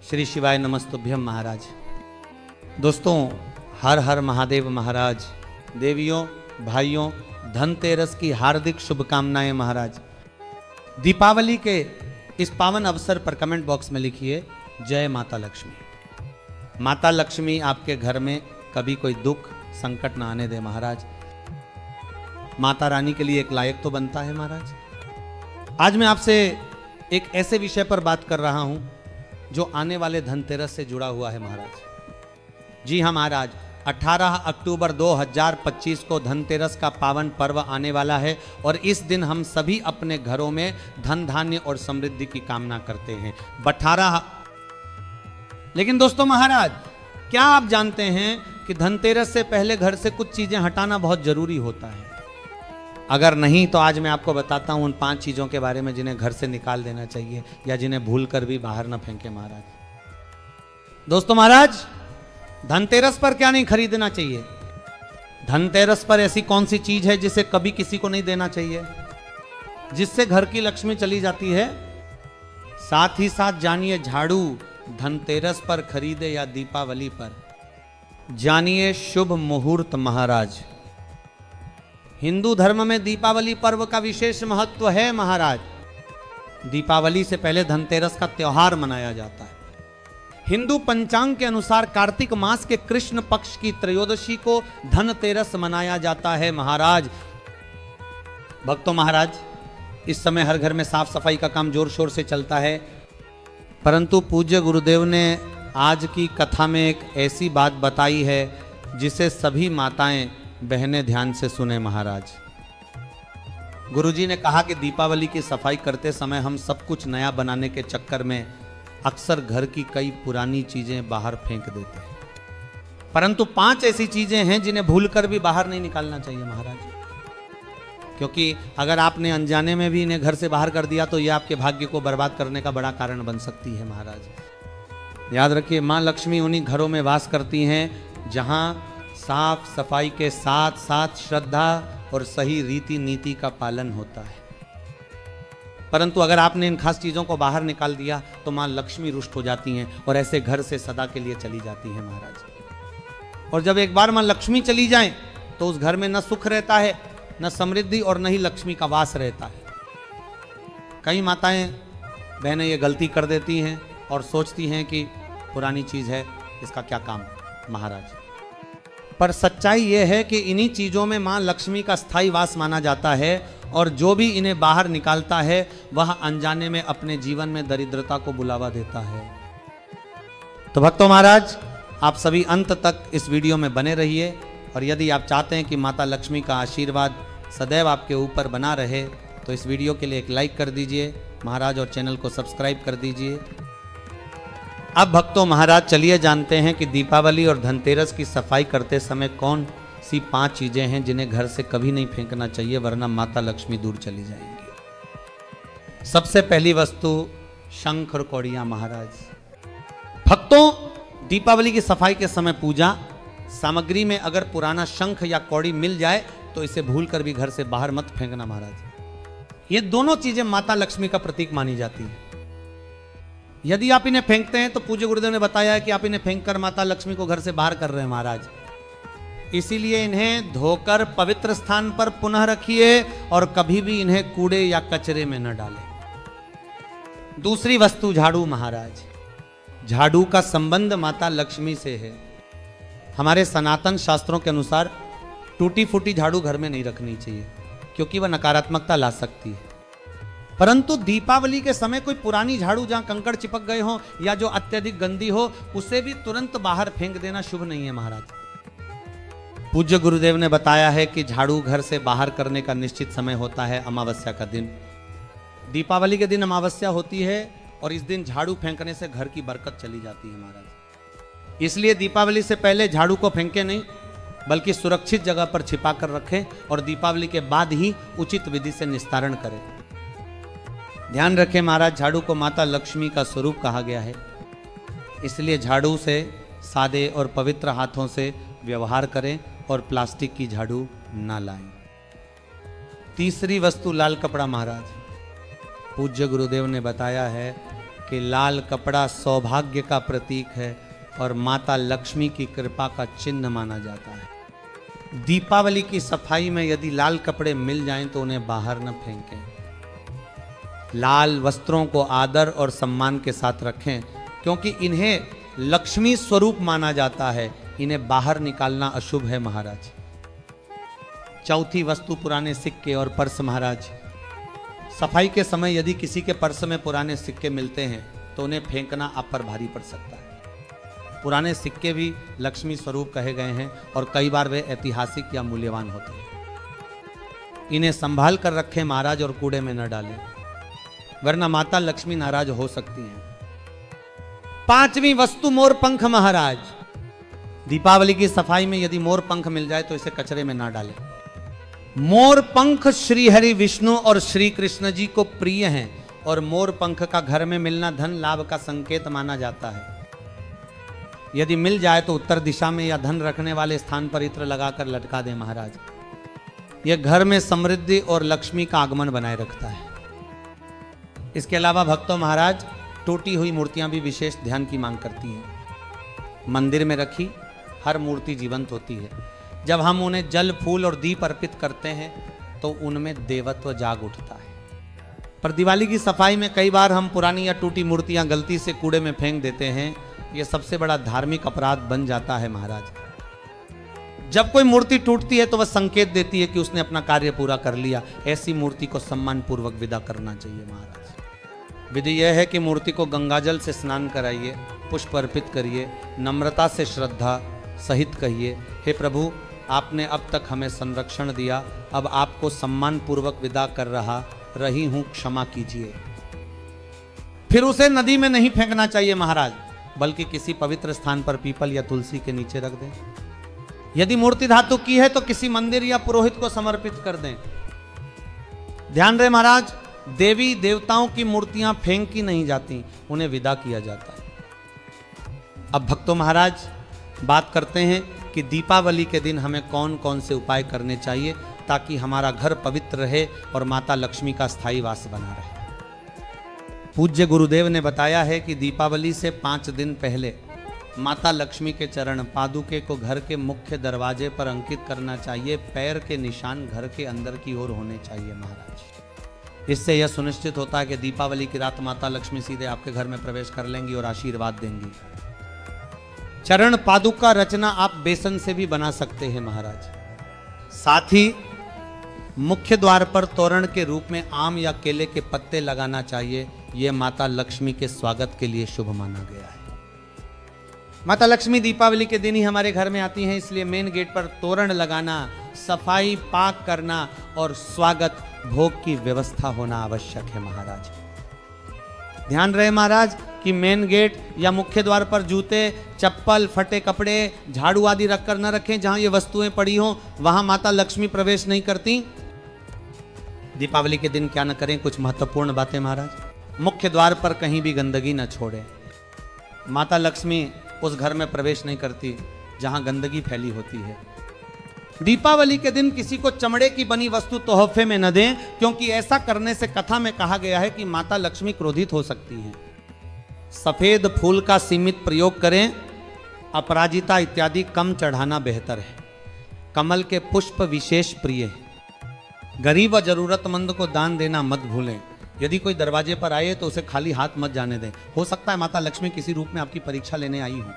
श्री शिवाय नमस्तुभ्यम महाराज। दोस्तों, हर हर महादेव महाराज। देवियों भाइयों, धनतेरस की हार्दिक शुभकामनाएं महाराज। दीपावली के इस पावन अवसर पर कमेंट बॉक्स में लिखिए जय माता लक्ष्मी। माता लक्ष्मी आपके घर में कभी कोई दुख संकट ना आने दे महाराज। माता रानी के लिए एक लायक तो बनता है महाराज। आज मैं आपसे एक ऐसे विषय पर बात कर रहा हूं जो आने वाले धनतेरस से जुड़ा हुआ है महाराज। जी हाँ महाराज, 18 अक्टूबर 2025 को धनतेरस का पावन पर्व आने वाला है और इस दिन हम सभी अपने घरों में धन धान्य और समृद्धि की कामना करते हैं। 18। लेकिन दोस्तों महाराज, क्या आप जानते हैं कि धनतेरस से पहले घर से कुछ चीजें हटाना बहुत जरूरी होता है? अगर नहीं तो आज मैं आपको बताता हूं उन 5 चीजों के बारे में जिन्हें घर से निकाल देना चाहिए या जिन्हें भूल कर भी बाहर न फेंके महाराज। दोस्तों महाराज, धनतेरस पर क्या नहीं खरीदना चाहिए? धनतेरस पर ऐसी कौन सी चीज है जिसे कभी किसी को नहीं देना चाहिए, जिससे घर की लक्ष्मी चली जाती है? साथ ही साथ जानिए झाड़ू धनतेरस पर खरीदे या दीपावली पर। जानिए शुभ मुहूर्त महाराज। हिंदू धर्म में दीपावली पर्व का विशेष महत्व है महाराज। दीपावली से पहले धनतेरस का त्योहार मनाया जाता है। हिंदू पंचांग के अनुसार कार्तिक मास के कृष्ण पक्ष की त्रयोदशी को धनतेरस मनाया जाता है महाराज। भक्तों महाराज, इस समय हर घर में साफ सफाई का काम जोर शोर से चलता है, परंतु पूज्य गुरुदेव ने आज की कथा में एक ऐसी बात बताई है जिसे सभी माताएं बहनें ध्यान से सुने महाराज। गुरुजी ने कहा कि दीपावली की सफाई करते समय हम सब कुछ नया बनाने के चक्कर में अक्सर घर की कई पुरानी चीजें बाहर फेंक देते हैं, परंतु 5 ऐसी चीजें हैं जिन्हें भूलकर भी बाहर नहीं निकालना चाहिए महाराज। क्योंकि अगर आपने अनजाने में भी इन्हें घर से बाहर कर दिया तो यह आपके भाग्य को बर्बाद करने का बड़ा कारण बन सकती है महाराज। याद रखिए, मां लक्ष्मी उन्हीं घरों में वास करती हैं जहां साफ सफाई के साथ साथ श्रद्धा और सही रीति नीति का पालन होता है। परंतु अगर आपने इन खास चीजों को बाहर निकाल दिया तो मां लक्ष्मी रुष्ट हो जाती हैं और ऐसे घर से सदा के लिए चली जाती हैं महाराज। और जब एक बार मां लक्ष्मी चली जाए तो उस घर में न सुख रहता है, न समृद्धि और न ही लक्ष्मी का वास रहता है। कई माताएं बहनें ये गलती कर देती हैं और सोचती हैं कि पुरानी चीज है, इसका क्या काम महाराज। पर सच्चाई यह है कि इन्हीं चीजों में मां लक्ष्मी का स्थायी वास माना जाता है और जो भी इन्हें बाहर निकालता है वह अनजाने में अपने जीवन में दरिद्रता को बुलावा देता है। तो भक्तों महाराज, आप सभी अंत तक इस वीडियो में बने रहिए और यदि आप चाहते हैं कि माता लक्ष्मी का आशीर्वाद सदैव आपके ऊपर बना रहे तो इस वीडियो के लिए एक लाइक कर दीजिए महाराज और चैनल को सब्सक्राइब कर दीजिए। अब भक्तों महाराज, चलिए जानते हैं कि दीपावली और धनतेरस की सफाई करते समय कौन सी 5 चीजें हैं जिन्हें घर से कभी नहीं फेंकना चाहिए, वरना माता लक्ष्मी दूर चली जाएंगी। सबसे पहली वस्तु शंख और कौड़ियां महाराज। भक्तों, दीपावली की सफाई के समय पूजा सामग्री में अगर पुराना शंख या कौड़ी मिल जाए तो इसे भूलकर भी घर से बाहर मत फेंकना महाराज। ये दोनों चीजें माता लक्ष्मी का प्रतीक मानी जाती है। यदि आप इन्हें फेंकते हैं तो पूज्य गुरुदेव ने बताया है कि आप इन्हें फेंककर माता लक्ष्मी को घर से बाहर कर रहे हैं महाराज। इसीलिए इन्हें धोकर पवित्र स्थान पर पुनः रखिए और कभी भी इन्हें कूड़े या कचरे में न डालें। दूसरी वस्तु झाड़ू महाराज। झाड़ू का संबंध माता लक्ष्मी से है। हमारे सनातन शास्त्रों के अनुसार टूटी फूटी झाड़ू घर में नहीं रखनी चाहिए क्योंकि वह नकारात्मकता ला सकती है। परंतु दीपावली के समय कोई पुरानी झाड़ू जहां कंकड़ चिपक गए हो या जो अत्यधिक गंदी हो उसे भी तुरंत बाहर फेंक देना शुभ नहीं है महाराज। पूज्य गुरुदेव ने बताया है कि झाड़ू घर से बाहर करने का निश्चित समय होता है अमावस्या का दिन। दीपावली के दिन अमावस्या होती है और इस दिन झाड़ू फेंकने से घर की बरकत चली जाती है महाराज। इसलिए दीपावली से पहले झाड़ू को फेंके नहीं, बल्कि सुरक्षित जगह पर छिपा कर रखें और दीपावली के बाद ही उचित विधि से निस्तारण करें। ध्यान रखें महाराज, झाड़ू को माता लक्ष्मी का स्वरूप कहा गया है, इसलिए झाड़ू से सादे और पवित्र हाथों से व्यवहार करें और प्लास्टिक की झाड़ू ना लाएं। तीसरी वस्तु लाल कपड़ा महाराज। पूज्य गुरुदेव ने बताया है कि लाल कपड़ा सौभाग्य का प्रतीक है और माता लक्ष्मी की कृपा का चिन्ह माना जाता है। दीपावली की सफाई में यदि लाल कपड़े मिल जाएं तो उन्हें बाहर न फेंकें। लाल वस्त्रों को आदर और सम्मान के साथ रखें, क्योंकि इन्हें लक्ष्मी स्वरूप माना जाता है। इन्हें बाहर निकालना अशुभ है महाराज। चौथी वस्तु पुराने सिक्के और पर्स महाराज। सफाई के समय यदि किसी के पर्स में पुराने सिक्के मिलते हैं तो उन्हें फेंकना आप पर भारी पड़ सकता है। पुराने सिक्के भी लक्ष्मी स्वरूप कहे गए हैं और कई बार वे ऐतिहासिक या मूल्यवान होते हैं। इन्हें संभाल कर रखें महाराज और कूड़े में न डालें, वरना माता लक्ष्मी नाराज हो सकती हैं। पांचवी वस्तु मोर पंख महाराज। दीपावली की सफाई में यदि मोर पंख मिल जाए तो इसे कचरे में ना डालें। मोर पंख श्री हरि विष्णु और श्री कृष्ण जी को प्रिय हैं और मोर पंख का घर में मिलना धन लाभ का संकेत माना जाता है। यदि मिल जाए तो उत्तर दिशा में या धन रखने वाले स्थान पर इत्र लगाकर लटका दें महाराज। यह घर में समृद्धि और लक्ष्मी का आगमन बनाए रखता है। इसके अलावा भक्तों महाराज, टूटी हुई मूर्तियां भी विशेष ध्यान की मांग करती हैं। मंदिर में रखी हर मूर्ति जीवंत होती है। जब हम उन्हें जल फूल और दीप अर्पित करते हैं तो उनमें देवत्व जाग उठता है। पर दिवाली की सफाई में कई बार हम पुरानी या टूटी मूर्तियां गलती से कूड़े में फेंक देते हैं। यह सबसे बड़ा धार्मिक अपराध बन जाता है महाराज। जब कोई मूर्ति टूटती है तो वह संकेत देती है कि उसने अपना कार्य पूरा कर लिया। ऐसी मूर्ति को सम्मान पूर्वक विदा करना चाहिए महाराज। विधि यह है कि मूर्ति को गंगाजल से स्नान कराइए, पुष्प अर्पित करिए, नम्रता से श्रद्धा सहित कहिए, हे प्रभु आपने अब तक हमें संरक्षण दिया, अब आपको सम्मान पूर्वक विदा कर रही हूं, क्षमा कीजिए। फिर उसे नदी में नहीं फेंकना चाहिए महाराज, बल्कि किसी पवित्र स्थान पर पीपल या तुलसी के नीचे रख दें। यदि मूर्ति धातु की है तो किसी मंदिर या पुरोहित को समर्पित कर दें। ध्यान रहे महाराज, देवी देवताओं की मूर्तियां फेंकी नहीं जाती, उन्हें विदा किया जाता है। अब भक्तों महाराज, बात करते हैं कि दीपावली के दिन हमें कौन कौन से उपाय करने चाहिए ताकि हमारा घर पवित्र रहे और माता लक्ष्मी का स्थायी वास बना रहे। पूज्य गुरुदेव ने बताया है कि दीपावली से 5 दिन पहले माता लक्ष्मी के चरण पादुके को घर के मुख्य दरवाजे पर अंकित करना चाहिए। पैर के निशान घर के अंदर की ओर होने चाहिए महाराज। इससे यह सुनिश्चित होता है कि दीपावली की रात माता लक्ष्मी सीधे आपके घर में प्रवेश कर लेंगी और आशीर्वाद देंगी। चरण पादुका रचना आप बेसन से भी बना सकते हैं महाराज। साथ ही मुख्य द्वार पर तोरण के रूप में आम या केले के पत्ते लगाना चाहिए। यह माता लक्ष्मी के स्वागत के लिए शुभ माना गया है। माता लक्ष्मी दीपावली के दिन ही हमारे घर में आती हैं, इसलिए मेन गेट पर तोरण लगाना, सफाई पाक करना और स्वागत भोग की व्यवस्था होना आवश्यक है महाराज। ध्यान रहे महाराज कि मेन गेट या मुख्य द्वार पर जूते, चप्पल, फटे कपड़े, झाड़ू आदि रखकर न रखें। जहां ये वस्तुएं पड़ी हों वहां माता लक्ष्मी प्रवेश नहीं करती। दीपावली के दिन क्या न करें, कुछ महत्वपूर्ण बातें महाराज। मुख्य द्वार पर कहीं भी गंदगी न छोड़ें। माता लक्ष्मी उस घर में प्रवेश नहीं करती जहां गंदगी फैली होती है। दीपावली के दिन किसी को चमड़े की बनी वस्तु तोहफे में न दें, क्योंकि ऐसा करने से कथा में कहा गया है कि माता लक्ष्मी क्रोधित हो सकती हैं। सफेद फूल का सीमित प्रयोग करें। अपराजिता इत्यादि कम चढ़ाना बेहतर है। कमल के पुष्प विशेष प्रिय है। गरीब व जरूरतमंद को दान देना मत भूलें। यदि कोई दरवाजे पर आए तो उसे खाली हाथ मत जाने दें। हो सकता है माता लक्ष्मी किसी रूप में आपकी परीक्षा लेने आई हो।